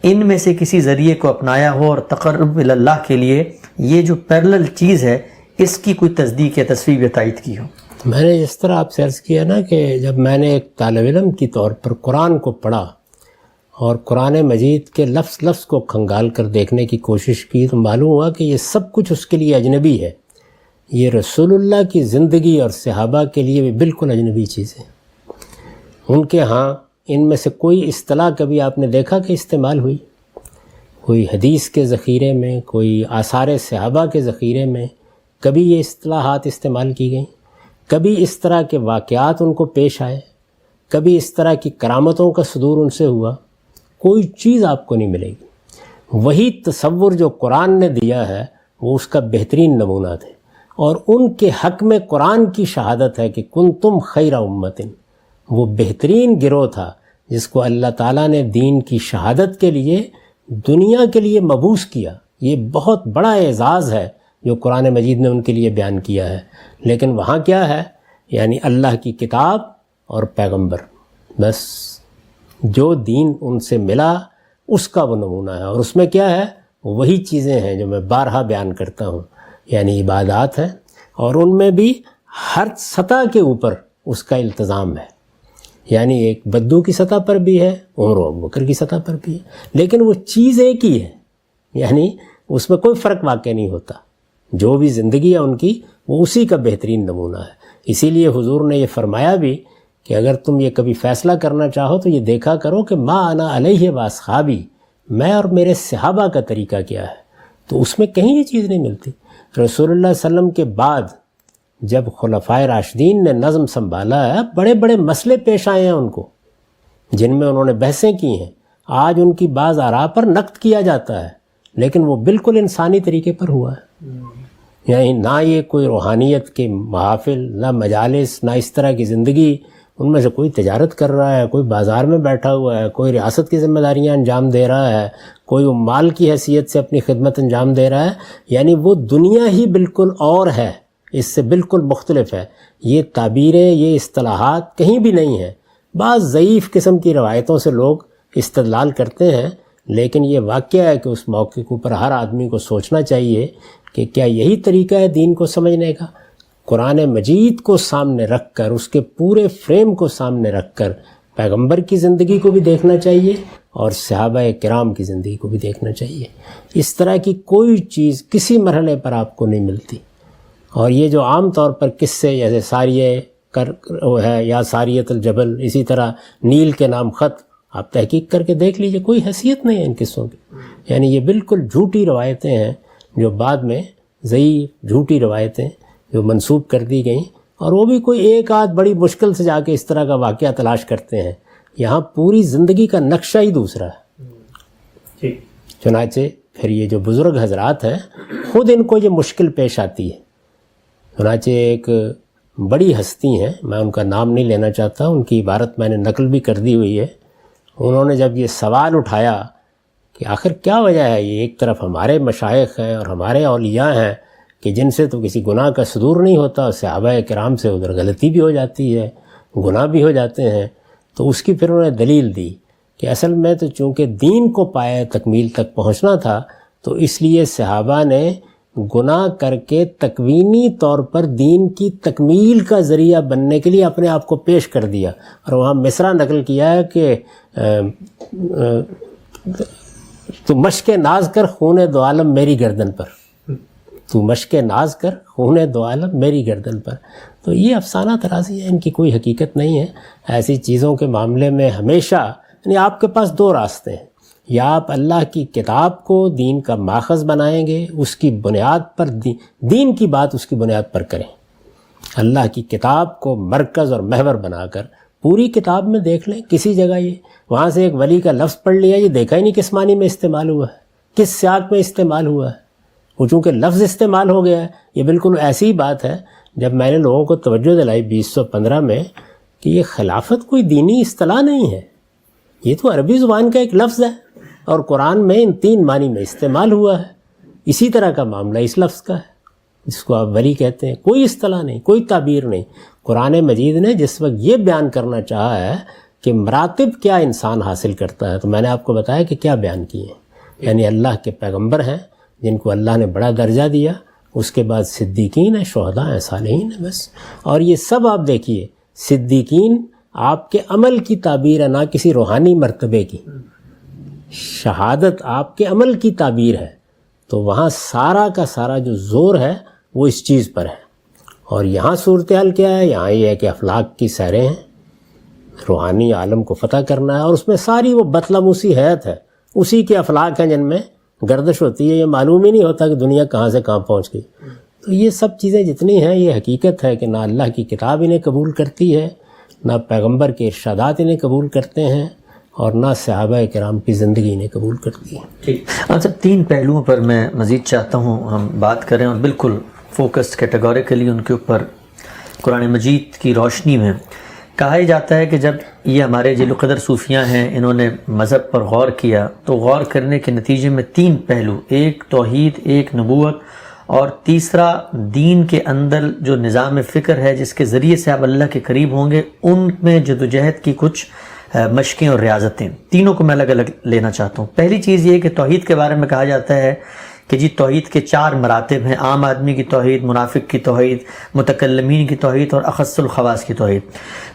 ان میں سے کسی ذریعے کو اپنایا ہو اور تقرب اللہ کے لیے یہ جو پیرلل چیز ہے اس کی کوئی تصدیق یا تصویب یا تائید کی ہو؟ میں نے جس طرح آپ سے عرض کیا نا کہ جب میں نے ایک طالب علم کی طور پر قرآن کو پڑھا اور قرآن مجید کے لفظ لفظ کو کھنگال کر دیکھنے کی کوشش کی تو معلوم ہوا کہ یہ سب کچھ اس کے لیے اجنبی ہے. یہ رسول اللہ کی زندگی اور صحابہ کے لیے بھی بالکل اجنبی چیزیں. ان کے ہاں ان میں سے کوئی اصطلاح کبھی آپ نے دیکھا کہ استعمال ہوئی؟ کوئی حدیث کے ذخیرے میں، کوئی آثار صحابہ کے ذخیرے میں کبھی یہ اصطلاحات استعمال کی گئیں؟ کبھی اس طرح کے واقعات ان کو پیش آئے؟ کبھی اس طرح کی کرامتوں کا صدور ان سے ہوا؟ کوئی چیز آپ کو نہیں ملے گی. وہی تصور جو قرآن نے دیا ہے وہ اس کا بہترین نمونہ تھے، اور ان کے حق میں قرآن کی شہادت ہے کہ کنتم خیر امتن، وہ بہترین گروہ تھا جس کو اللہ تعالیٰ نے دین کی شہادت کے لیے دنیا کے لیے مبعوث کیا. یہ بہت بڑا اعزاز ہے جو قرآن مجید نے ان کے لیے بیان کیا ہے. لیکن وہاں کیا ہے؟ یعنی اللہ کی کتاب اور پیغمبر، بس جو دین ان سے ملا اس کا وہ نمونہ ہے. اور اس میں کیا ہے؟ وہی چیزیں ہیں جو میں بارہا بیان کرتا ہوں، یعنی عبادات ہیں، اور ان میں بھی ہر سطح کے اوپر اس کا التزام ہے. یعنی ایک بدو کی سطح پر بھی ہے، عمر و ابوبکر کی سطح پر بھی ہے، لیکن وہ چیز ایک ہی ہے. یعنی اس میں کوئی فرق واقع نہیں ہوتا. جو بھی زندگی ہے ان کی وہ اسی کا بہترین نمونہ ہے. اسی لیے حضور نے یہ فرمایا بھی کہ اگر تم یہ کبھی فیصلہ کرنا چاہو تو یہ دیکھا کرو کہ ما انا علیہ واصحابی، میں اور میرے صحابہ کا طریقہ کیا ہے. تو اس میں کہیں یہ چیز نہیں ملتی. رسول اللہ صلی اللہ علیہ وسلم کے بعد جب خلفائے راشدین نے نظم سنبھالا ہے، بڑے بڑے مسئلے پیش آئے ہیں ان کو، جن میں انہوں نے بحثیں کی ہیں. آج ان کی بعض آراء پر نقد کیا جاتا ہے، لیکن وہ بالکل انسانی طریقے پر ہوا ہے. یعنی نہ یہ کوئی روحانیت کے محافل، نہ مجالس، نہ اس طرح کی زندگی. ان میں سے کوئی تجارت کر رہا ہے، کوئی بازار میں بیٹھا ہوا ہے، کوئی ریاست کی ذمہ داریاں انجام دے رہا ہے، کوئی عمال کی حیثیت سے اپنی خدمت انجام دے رہا ہے. یعنی وہ دنیا ہی بالکل اور ہے، اس سے بالکل مختلف ہے. یہ تعبیریں، یہ اصطلاحات کہیں بھی نہیں ہیں. بعض ضعیف قسم کی روایتوں سے لوگ استدلال کرتے ہیں، لیکن یہ واقعہ ہے کہ اس موقع کے اوپر ہر آدمی کو سوچنا چاہیے کہ کیا یہی طریقہ ہے دین کو سمجھنے کا. قرآن مجید کو سامنے رکھ کر، اس کے پورے فریم کو سامنے رکھ کر پیغمبر کی زندگی کو بھی دیکھنا چاہیے اور صحابہ کرام کی زندگی کو بھی دیکھنا چاہیے. اس طرح کی کوئی چیز کسی مرحلے پر آپ کو نہیں ملتی. اور یہ جو عام طور پر قصے جیسے ساریہ کر ہے یا ساریت الجبل، اسی طرح نیل کے نام خط، آپ تحقیق کر کے دیکھ لیجئے، کوئی حیثیت نہیں ہے ان قصوں کی. یعنی یہ بالکل جھوٹی روایتیں ہیں جو بعد میں ضعیف جھوٹی روایتیں جو منسوب کر دی گئیں، اور وہ بھی کوئی ایک آدھ بڑی مشکل سے جا کے اس طرح کا واقعہ تلاش کرتے ہیں. یہاں پوری زندگی کا نقشہ ہی دوسرا ہے. چنانچہ پھر یہ جو بزرگ حضرات ہیں خود ان کو یہ مشکل پیش آتی ہے. چنانچہ ایک بڑی ہستی ہیں، میں ان کا نام نہیں لینا چاہتا، ان کی عبارت میں نے نقل بھی کر دی ہوئی ہے. انہوں نے جب یہ سوال اٹھایا کہ آخر کیا وجہ ہے، یہ ایک طرف ہمارے مشائخ ہیں اور ہمارے اولیاء ہیں کہ جن سے تو کسی گناہ کا صدور نہیں ہوتا، صحابہ کرام سے ادھر غلطی بھی ہو جاتی ہے، گناہ بھی ہو جاتے ہیں. تو اس کی پھر انہوں نے دلیل دی کہ اصل میں تو چونکہ دین کو پائے تکمیل تک پہنچنا تھا، تو اس لیے صحابہ نے گناہ کر کے تکوینی طور پر دین کی تکمیل کا ذریعہ بننے کے لیے اپنے آپ کو پیش کر دیا. اور وہاں مصرع نقل کیا ہے کہ تو مشق ناز کر خون دو عالم میری گردن پر، تو مشق ناز کر خون دو عالم میری گردن پر. تو یہ افسانہ ترازی ہے، ان کی کوئی حقیقت نہیں ہے. ایسی چیزوں کے معاملے میں ہمیشہ یعنی آپ کے پاس دو راستے ہیں، یا آپ اللہ کی کتاب کو دین کا ماخذ بنائیں گے، اس کی بنیاد پر دین کی بات اس کی بنیاد پر کریں. اللہ کی کتاب کو مرکز اور محور بنا کر پوری کتاب میں دیکھ لیں. کسی جگہ یہ وہاں سے ایک ولی کا لفظ پڑھ لیا، یہ دیکھا ہی نہیں کس معنی میں استعمال ہوا ہے، کس سیاق میں استعمال ہوا ہے. وہ چونکہ لفظ استعمال ہو گیا ہے. یہ بالکل ایسی ہی بات ہے جب میں نے لوگوں کو توجہ دلائی 2015 میں کہ یہ خلافت کوئی دینی اصطلاح نہیں ہے، یہ تو عربی زبان کا ایک لفظ ہے اور قرآن میں ان 3 معنی میں استعمال ہوا ہے. اسی طرح کا معاملہ اس لفظ کا ہے جس کو آپ ولی کہتے ہیں. کوئی اصطلاح نہیں، کوئی تعبیر نہیں. قرآن مجید نے جس وقت یہ بیان کرنا چاہا ہے کہ مراتب کیا انسان حاصل کرتا ہے، تو میں نے آپ کو بتایا کہ کیا بیان کیے ہیں. یعنی اللہ کے پیغمبر ہیں جن کو اللہ نے بڑا درجہ دیا، اس کے بعد صدیقین ہیں، شہداء ہیں، صالحین ہیں، بس. اور یہ سب آپ دیکھیے، صدیقین آپ کے عمل کی تعبیر ہے، نہ کسی روحانی مرتبے کی. شہادت آپ کے عمل کی تعبیر ہے. تو وہاں سارا کا سارا جو زور ہے وہ اس چیز پر ہے. اور یہاں صورتحال کیا ہے؟ یہاں یہ ہے کہ افلاک کی سیریں ہیں، روحانی عالم کو فتح کرنا ہے، اور اس میں ساری وہ بطلموسی حیات ہے، اسی کے افلاک ہیں جن میں گردش ہوتی ہے. یہ معلوم ہی نہیں ہوتا کہ دنیا کہاں سے کہاں پہنچ گئی. تو یہ سب چیزیں جتنی ہیں یہ حقیقت ہے کہ نہ اللہ کی کتاب انہیں قبول کرتی ہے، نہ پیغمبر کے ارشادات انہیں قبول کرتے ہیں، اور نہ صحابہ کرام کی زندگی انہیں قبول کرتی ہے. ٹھیک. اچھا، 3 پہلوؤں پر میں مزید چاہتا ہوں ہم بات کریں، اور بالکل فوکس کیٹیگوریکلی ان کے اوپر. قرآن مجید کی روشنی میں کہا جاتا ہے کہ جب یہ ہمارے جل قدر صوفیاں ہیں انہوں نے مذہب پر غور کیا، تو غور کرنے کے نتیجے میں 3 پہلو، ایک توحید، ایک نبوت، اور تیسرا دین کے اندر جو نظام فکر ہے جس کے ذریعے سے آپ اللہ کے قریب ہوں گے، ان میں جدوجہد کی کچھ مشقیں اور ریاضتیں. تینوں کو میں الگ الگ لینا چاہتا ہوں. پہلی چیز یہ کہ توحید کے بارے میں کہا جاتا ہے کہ جی توحید کے 4 مراتب ہیں: عام آدمی کی توحید، منافق کی توحید، متکلمین کی توحید، اور اخص الخواص کی توحید.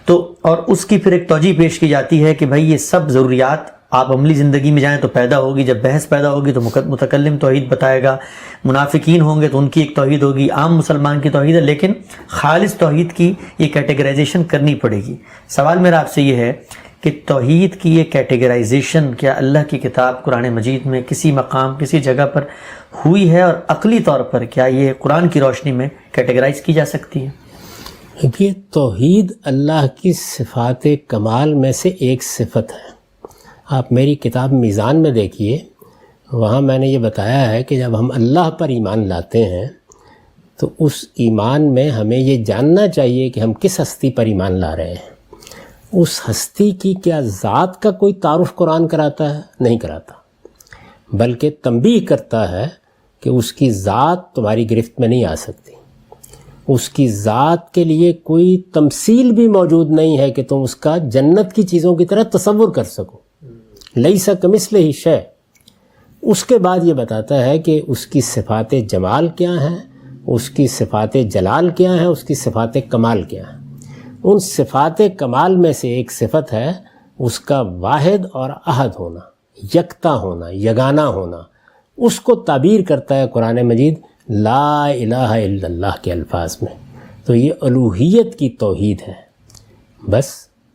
تو اور اس کی پھر ایک توجیہ پیش کی جاتی ہے کہ بھائی یہ سب ضروریات آپ عملی زندگی میں جائیں تو پیدا ہوگی. جب بحث پیدا ہوگی تو متکلم توحید بتائے گا، منافقین ہوں گے تو ان کی ایک توحید ہوگی، عام مسلمان کی توحید ہے، لیکن خالص توحید کی یہ کیٹیگرائزیشن کرنی پڑے گی. سوال میرا آپ سے یہ ہے کہ توحید کی یہ کیٹیگرائزیشن کیا اللہ کی کتاب قرآن مجید میں کسی مقام کسی جگہ پر ہوئی ہے، اور عقلی طور پر کیا یہ قرآن کی روشنی میں کیٹیگرائز کی جا سکتی ہے؟ یہ توحید اللہ کی صفات کمال میں سے ایک صفت ہے۔ آپ میری کتاب میزان میں دیکھیے، وہاں میں نے یہ بتایا ہے کہ جب ہم اللہ پر ایمان لاتے ہیں تو اس ایمان میں ہمیں یہ جاننا چاہیے کہ ہم کس ہستی پر ایمان لا رہے ہیں۔ اس ہستی کی کیا ذات کا کوئی تعارف قرآن کراتا ہے؟ نہیں کراتا، بلکہ تنبیہ کرتا ہے کہ اس کی ذات تمہاری گرفت میں نہیں آ سکتی، اس کی ذات کے لیے کوئی تمثیل بھی موجود نہیں ہے کہ تم اس کا جنت کی چیزوں کی طرح تصور کر سکو، لیس کمثلہ شیء۔ اس کے بعد یہ بتاتا ہے کہ اس کی صفات جمال کیا ہیں، اس کی صفات جلال کیا ہیں، اس کی صفات کمال کیا ہیں۔ ان صفات کمال میں سے ایک صفت ہے اس کا واحد اور احد ہونا، یکتا ہونا، یگانہ ہونا۔ اس کو تعبیر کرتا ہے قرآن مجید لا الہ الا اللہ کے الفاظ میں۔ تو یہ الوہیت کی توحید ہے۔ بس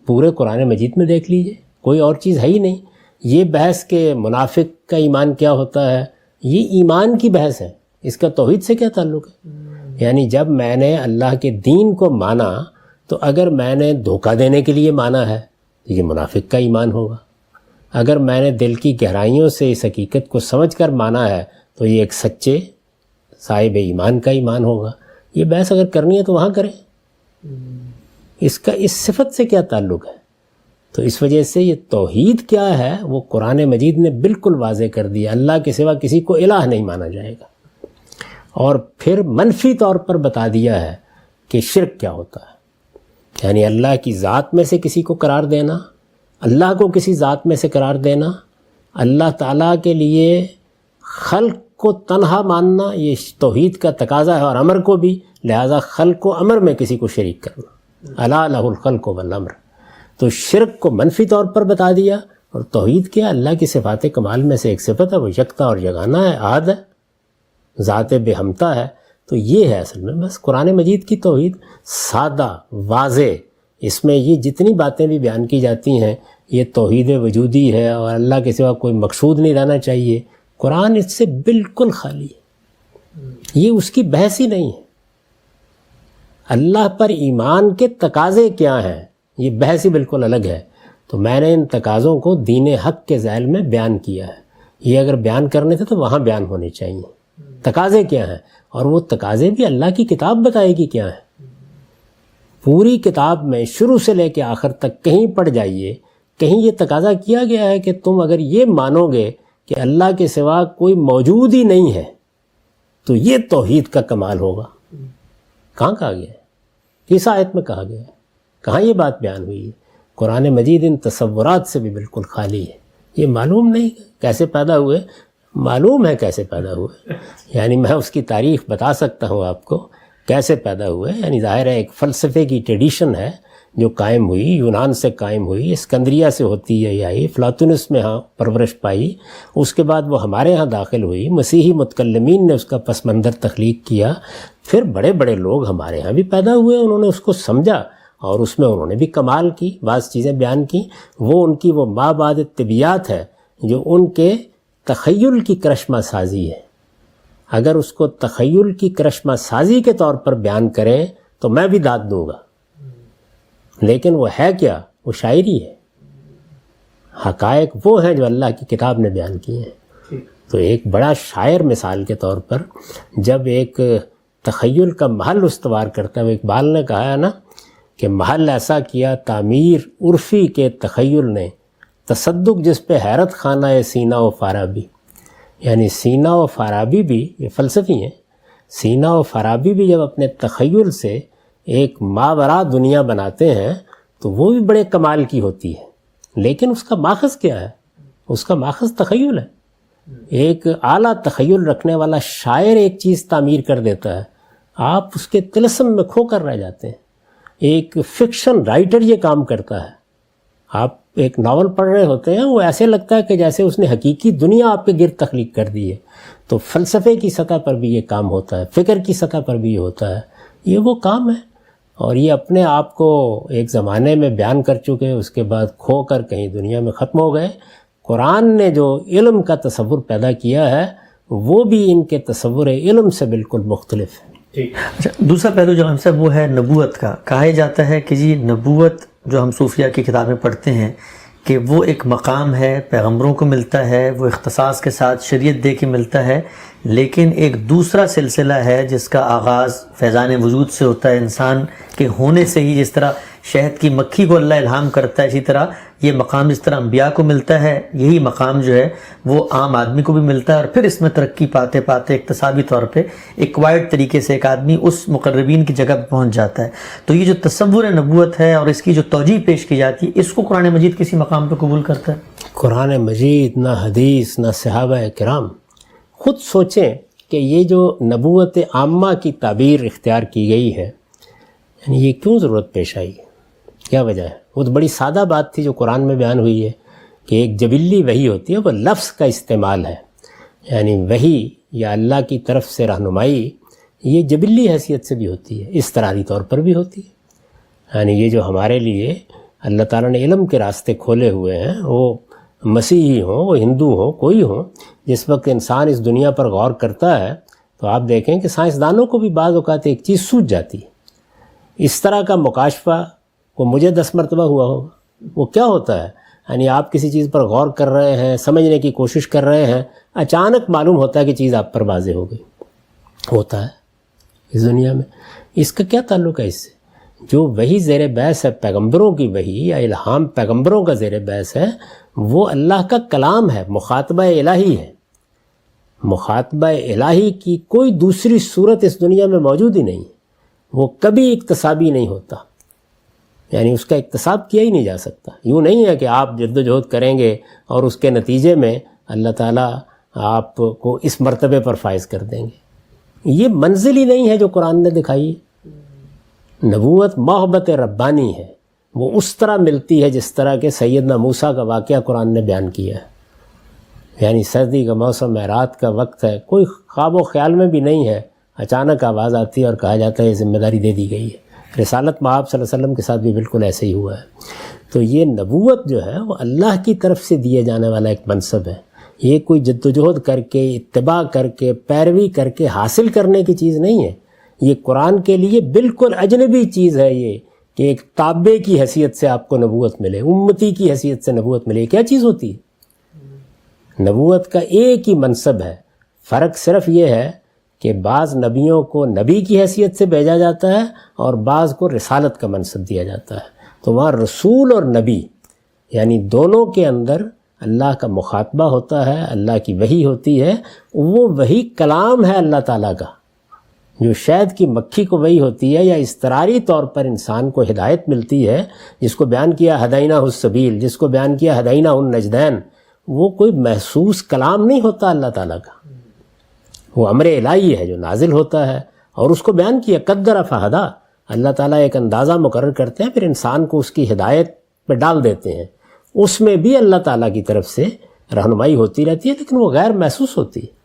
پورے قرآن مجید میں دیکھ لیجئے، کوئی اور چیز ہے ہی نہیں۔ یہ بحث کہ منافق کا ایمان کیا ہوتا ہے، یہ ایمان کی بحث ہے، اس کا توحید سے کیا تعلق ہے؟ یعنی جب میں نے اللہ کے دین کو مانا تو اگر میں نے دھوکہ دینے کے لیے مانا ہے تو یہ منافق کا ایمان ہوگا، اگر میں نے دل کی گہرائیوں سے اس حقیقت کو سمجھ کر مانا ہے تو یہ ایک سچے صاحب ایمان کا ایمان ہوگا۔ یہ بحث اگر کرنی ہے تو وہاں کریں، اس کا اس صفت سے کیا تعلق ہے؟ تو اس وجہ سے یہ توحید کیا ہے وہ قرآن مجید نے بالکل واضح کر دیا۔ اللہ کے سوا کسی کو الہ نہیں مانا جائے گا، اور پھر منفی طور پر بتا دیا ہے کہ شرک کیا ہوتا ہے، یعنی اللہ کی ذات میں سے کسی کو قرار دینا، اللہ کو کسی ذات میں سے قرار دینا، اللہ تعالیٰ کے لیے خلق کو تنہا ماننا، یہ توحید کا تقاضا ہے، اور امر کو بھی، لہذا خلق و امر میں کسی کو شریک کرنا، الا لہ الخلق والامر۔ تو شرک کو منفی طور پر بتا دیا، اور توحید کیا؟ اللہ کی صفات کمال میں سے ایک صفت ہے، وہ یکتا اور یگانہ ہے، احد ہے، ذات بے ہمتا ہے۔ تو یہ ہے اصل میں بس قرآن مجید کی توحید، سادہ، واضح۔ اس میں یہ جتنی باتیں بھی بیان کی جاتی ہیں یہ توحید وجودی ہے، اور اللہ کے سوا کوئی مقصود نہیں رہنا چاہیے، قرآن اس سے بالکل خالی ہے، یہ اس کی بحث ہی نہیں ہے۔ اللہ پر ایمان کے تقاضے کیا ہیں، یہ بحث ہی بالکل الگ ہے۔ تو میں نے ان تقاضوں کو دین حق کے ذیل میں بیان کیا ہے۔ یہ اگر بیان کرنے تھے تو وہاں بیان ہونے چاہیے، تقاضے کیا ہیں، اور وہ تقاضے بھی اللہ کی کتاب بتائے گی کیا ہیں۔ پوری کتاب میں شروع سے لے کے آخر تک کہیں پڑھ جائیے، کہیں یہ تقاضا کیا گیا ہے کہ تم اگر یہ مانو گے کہ اللہ کے سوا کوئی موجود ہی نہیں ہے تو یہ توحید کا کمال ہوگا۔ کہاں کہا گیا ہے؟ کس آیت میں کہا گیا ہے؟ کہاں یہ بات بیان ہوئی ہے؟ قرآن مجید ان تصورات سے بھی بالکل خالی ہے۔ یہ معلوم نہیں کیسے پیدا ہوئے، معلوم ہے کیسے پیدا ہوئے، یعنی میں اس کی تاریخ بتا سکتا ہوں آپ کو کیسے پیدا ہوئے۔ یعنی ظاہر ہے ایک فلسفے کی ٹریڈیشن ہے جو قائم ہوئی، یونان سے قائم ہوئی، اسکندریہ سے ہوتی ہے آئی، افلاطونس میں ہاں پرورش پائی، اس کے بعد وہ ہمارے ہاں داخل ہوئی، مسیحی متکلمین نے اس کا پس منظر تخلیق کیا، پھر بڑے بڑے لوگ ہمارے ہاں بھی پیدا ہوئے، انہوں نے اس کو سمجھا اور اس میں انہوں نے بھی کمال کی، بعض چیزیں بیان کی۔ وہ ان کی وہ ما بعد طبیعت ہے جو ان کے تخیل کی کرشمہ سازی ہے۔ اگر اس کو تخیل کی کرشمہ سازی کے طور پر بیان کریں تو میں بھی داد دوں گا، لیکن وہ ہے کیا؟ وہ شاعری ہے، حقائق وہ ہیں جو اللہ کی کتاب نے بیان کیے ہیں۔ تو ایک بڑا شاعر مثال کے طور پر جب ایک تخیل کا محل استوار کرتا ہے، وہ اقبال نے کہا ہے نا کہ محل ایسا کیا تعمیر عرفی کے تخیل نے، تصدق جس پہ حیرت خانہ سینہ و فارابی۔ یعنی سینہ و فارابی بھی، یہ فلسفی ہیں، سینہ و فارابی بھی جب اپنے تخیل سے ایک ماورا دنیا بناتے ہیں تو وہ بھی بڑے کمال کی ہوتی ہے، لیکن اس کا ماخذ کیا ہے؟ اس کا ماخذ تخیل ہے۔ ایک اعلیٰ تخیل رکھنے والا شاعر ایک چیز تعمیر کر دیتا ہے، آپ اس کے طلسم میں کھو کر رہ جاتے ہیں۔ ایک فکشن رائٹر یہ کام کرتا ہے، آپ ایک ناول پڑھ رہے ہوتے ہیں، وہ ایسے لگتا ہے کہ جیسے اس نے حقیقی دنیا آپ کے گرد تخلیق کر دی ہے۔ تو فلسفے کی سطح پر بھی یہ کام ہوتا ہے، فکر کی سطح پر بھی یہ ہوتا ہے، یہ وہ کام ہے۔ اور یہ اپنے آپ کو ایک زمانے میں بیان کر چکے، اس کے بعد کھو کر کہیں دنیا میں ختم ہو گئے۔ قرآن نے جو علم کا تصور پیدا کیا ہے وہ بھی ان کے تصور علم سے بالکل مختلف ہے۔ اچھا، دوسرا پہلو جو ہم سب وہ ہے نبوت کا۔ کہا جاتا ہے کہ جی نبوت جو ہم صوفیہ کی کتابیں پڑھتے ہیں کہ وہ ایک مقام ہے، پیغمبروں کو ملتا ہے، وہ اختصاص کے ساتھ شریعت دے کے ملتا ہے، لیکن ایک دوسرا سلسلہ ہے جس کا آغاز فیضان وجود سے ہوتا ہے، انسان کے ہونے سے ہی۔ جس طرح شہد کی مکھی کو اللہ الہام کرتا ہے، اسی طرح یہ مقام جس طرح انبیاء کو ملتا ہے، یہی مقام جو ہے وہ عام آدمی کو بھی ملتا ہے، اور پھر اس میں ترقی پاتے پاتے اقتصادی طور پہ ایکوائرڈ طریقے سے ایک آدمی اس مقربین کی جگہ پہ پہنچ جاتا ہے۔ تو یہ جو تصور نبوت ہے اور اس کی جو توجیہ پیش کی جاتی ہے، اس کو قرآن مجید کسی مقام پہ قبول کرتا ہے؟ قرآن مجید نہ حدیث نہ صحابہ کرام۔ خود سوچیں کہ یہ جو نبوت عامہ کی تعبیر اختیار کی گئی ہے، یعنی یہ کیوں ضرورت پیش آئی، کیا وجہ ہے؟ وہ تو بڑی سادہ بات تھی جو قرآن میں بیان ہوئی ہے کہ ایک جبلی وحی ہوتی ہے، وہ لفظ کا استعمال ہے، یعنی وحی یا اللہ کی طرف سے رہنمائی یہ جبلی حیثیت سے بھی ہوتی ہے، اضطراری طور پر بھی ہوتی ہے۔ یعنی یہ جو ہمارے لیے اللہ تعالیٰ نے علم کے راستے کھولے ہوئے ہیں، وہ مسیحی ہوں، وہ ہندو ہوں، کوئی ہوں، جس وقت انسان اس دنیا پر غور کرتا ہے تو آپ دیکھیں کہ سائنسدانوں کو بھی بعض اوقات ایک چیز سوجھ جاتی ہے۔ اس طرح کا مکاشفہ وہ مجھے 10 مرتبہ ہوا ہو، وہ کیا ہوتا ہے؟ یعنی آپ کسی چیز پر غور کر رہے ہیں، سمجھنے کی کوشش کر رہے ہیں، اچانک معلوم ہوتا ہے کہ چیز آپ پر واضح ہو گئی۔ ہوتا ہے اس دنیا میں۔ اس کا کیا تعلق ہے اس سے؟ جو وہی زیر بحث ہے پیغمبروں کی وحی یا الہام پیغمبروں کا زیر بحث ہے، وہ اللہ کا کلام ہے، مخاطبہ الہی ہے۔ مخاطبہ الہی کی کوئی دوسری صورت اس دنیا میں موجود ہی نہیں، وہ کبھی اکتسابی نہیں ہوتا، یعنی اس کا اکتساب کیا ہی نہیں جا سکتا۔ یوں نہیں ہے کہ آپ جد و جہد کریں گے اور اس کے نتیجے میں اللہ تعالیٰ آپ کو اس مرتبے پر فائز کر دیں گے۔ یہ منزل ہی نہیں ہے جو قرآن نے دکھائی ہے۔ نبوت محبت ربانی ہے، وہ اس طرح ملتی ہے جس طرح کہ سیدنا موسیٰ کا واقعہ قرآن نے بیان کیا ہے۔ یعنی سردی کا موسم ہے، رات کا وقت ہے، کوئی خواب و خیال میں بھی نہیں ہے، اچانک آواز آتی ہے اور کہا جاتا ہے یہ ذمہ داری دے دی گئی ہے۔ رسالت مآب صلی اللہ علیہ وسلم کے ساتھ بھی بالکل ایسے ہی ہوا ہے۔ تو یہ نبوت جو ہے وہ اللہ کی طرف سے دیے جانے والا ایک منصب ہے، یہ کوئی جد و جہد کر کے، اتباع کر کے، پیروی کر کے حاصل کرنے کی چیز نہیں ہے۔ یہ قرآن کے لیے بالکل اجنبی چیز ہے، یہ کہ ایک تابع کی حیثیت سے آپ کو نبوت ملے، امتی کی حیثیت سے نبوت ملے۔ کیا چیز ہوتی ہے؟ نبوت کا ایک ہی منصب ہے، فرق صرف یہ ہے کہ بعض نبیوں کو نبی کی حیثیت سے بھیجا جاتا ہے اور بعض کو رسالت کا منصب دیا جاتا ہے۔ تو وہاں رسول اور نبی یعنی دونوں کے اندر اللہ کا مخاطبہ ہوتا ہے، اللہ کی وحی ہوتی ہے، وہ وہی کلام ہے اللہ تعالیٰ کا۔ جو شہد کی مکھی کو وحی ہوتی ہے یا اضطراری طور پر انسان کو ہدایت ملتی ہے، جس کو بیان کیا ہدینہ السبیل، جس کو بیان کیا ہدینہ النجدین، وہ کوئی محسوس کلام نہیں ہوتا اللہ تعالیٰ کا، وہ امر الہی ہے جو نازل ہوتا ہے، اور اس کو بیان کیا قدر فہدا۔ اللہ تعالیٰ ایک اندازہ مقرر کرتے ہیں، پھر انسان کو اس کی ہدایت پہ ڈال دیتے ہیں۔ اس میں بھی اللہ تعالیٰ کی طرف سے رہنمائی ہوتی رہتی ہے، لیکن وہ غیر محسوس ہوتی ہے۔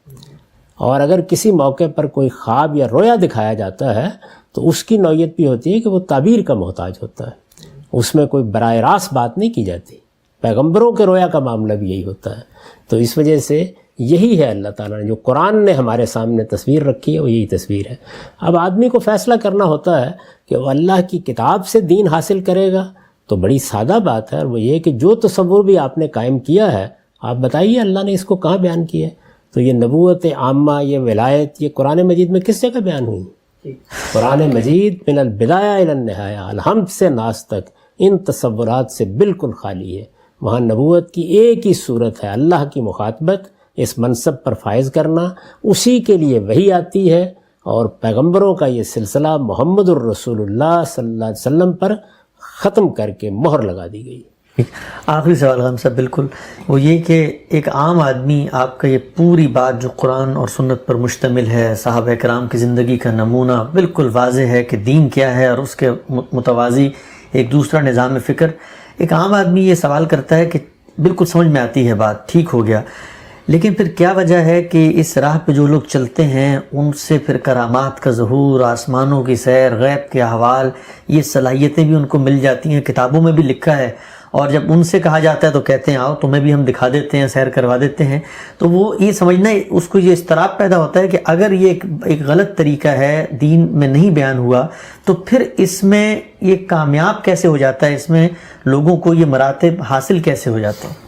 اور اگر کسی موقع پر کوئی خواب یا رویا دکھایا جاتا ہے تو اس کی نوعیت بھی ہوتی ہے کہ وہ تعبیر کا محتاج ہوتا ہے، اس میں کوئی براہ راست بات نہیں کی جاتی۔ پیغمبروں کے رویا کا معاملہ بھی یہی ہوتا ہے۔ تو اس وجہ سے یہی ہے اللہ تعالیٰ نے جو قرآن نے ہمارے سامنے تصویر رکھی ہے، وہ یہی تصویر ہے۔ اب آدمی کو فیصلہ کرنا ہوتا ہے کہ وہ اللہ کی کتاب سے دین حاصل کرے گا، تو بڑی سادہ بات ہے، اور وہ یہ کہ جو تصور بھی آپ نے قائم کیا ہے، آپ بتائیے اللہ نے اس کو کہاں بیان کیا ہے؟ تو یہ نبوت عامہ، یہ ولایت، یہ قرآن مجید میں کس جگہ بیان ہوئی؟ قرآن مجید من البدایہ الی النہایہ، الحمد سے ناس تک ان تصورات سے بالکل خالی ہے۔ وہاں نبوت کی ایک ہی صورت ہے، اللہ کی مخاطبت، اس منصب پر فائز کرنا، اسی کے لیے وحی آتی ہے، اور پیغمبروں کا یہ سلسلہ محمد الرسول اللہ صلی اللہ علیہ وسلم پر ختم کر کے مہر لگا دی گئی۔ آخری سوال ہم سب بالکل وہ یہ کہ ایک عام آدمی آپ کا یہ پوری بات جو قرآن اور سنت پر مشتمل ہے، صحابہ کرام کی زندگی کا نمونہ بالکل واضح ہے کہ دین کیا ہے اور اس کے متوازی ایک دوسرا نظام فکر، ایک عام آدمی یہ سوال کرتا ہے کہ بالکل سمجھ میں آتی ہے بات، ٹھیک ہو گیا، لیکن پھر کیا وجہ ہے کہ اس راہ پہ جو لوگ چلتے ہیں ان سے پھر کرامات کا ظہور، آسمانوں کی سیر، غیب کے احوال، یہ صلاحیتیں بھی ان کو مل جاتی ہیں، کتابوں میں بھی لکھا ہے، اور جب ان سے کہا جاتا ہے تو کہتے ہیں آؤ تمہیں بھی ہم دکھا دیتے ہیں، سیر کروا دیتے ہیں، تو وہ یہ سمجھنا اس کو یہ اضطراب پیدا ہوتا ہے کہ اگر یہ ایک غلط طریقہ ہے، دین میں نہیں بیان ہوا، تو پھر اس میں یہ کامیاب کیسے ہو جاتا ہے، اس میں لوگوں کو یہ مراتب حاصل کیسے ہو جاتے ہیں؟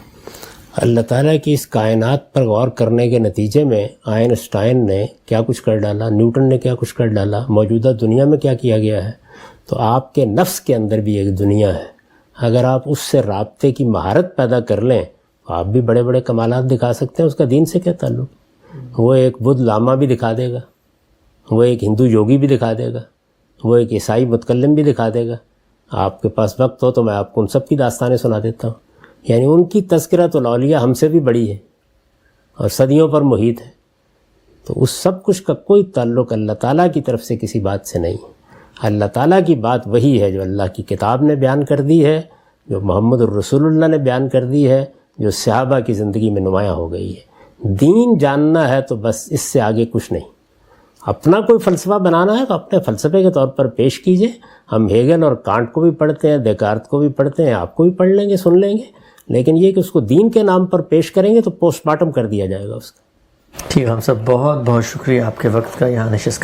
اللہ تعالیٰ کی اس کائنات پر غور کرنے کے نتیجے میں آئنسٹائن نے کیا کچھ کر ڈالا، نیوٹن نے کیا کچھ کر ڈالا، موجودہ دنیا میں کیا کیا گیا ہے، تو آپ کے نفس کے اندر بھی ایک دنیا ہے، اگر آپ اس سے رابطے کی مہارت پیدا کر لیں تو آپ بھی بڑے بڑے کمالات دکھا سکتے ہیں۔ اس کا دین سے کیا تعلق؟ وہ ایک بدھ لاما بھی دکھا دے گا، وہ ایک ہندو یوگی بھی دکھا دے گا، وہ ایک عیسائی متکلم بھی دکھا دے گا۔ آپ کے پاس وقت ہو تو میں آپ کو ان سب کی داستانیں سنا دیتا ہوں، یعنی ان کی تذکرۃ الاولیاء ہم سے بھی بڑی ہے اور صدیوں پر محیط ہے۔ تو اس سب کچھ کا کوئی تعلق اللہ تعالیٰ کی طرف سے کسی بات سے نہیں۔ اللہ تعالیٰ کی بات وہی ہے جو اللہ کی کتاب نے بیان کر دی ہے، جو محمد الرسول اللہ نے بیان کر دی ہے، جو صحابہ کی زندگی میں نمایاں ہو گئی ہے۔ دین جاننا ہے تو بس اس سے آگے کچھ نہیں۔ اپنا کوئی فلسفہ بنانا ہے تو اپنے فلسفے کے طور پر پیش کیجئے۔ ہم ہیگل اور کانٹ کو بھی پڑھتے ہیں، دیکارت کو بھی پڑھتے ہیں، آپ کو بھی پڑھ لیں گے، سن لیں گے، لیکن یہ کہ اس کو دین کے نام پر پیش کریں گے تو پوسٹ مارٹم کر دیا جائے گا اس کا۔ ٹھیک، ہم سب بہت بہت شکریہ آپ کے وقت کا یہاں نشست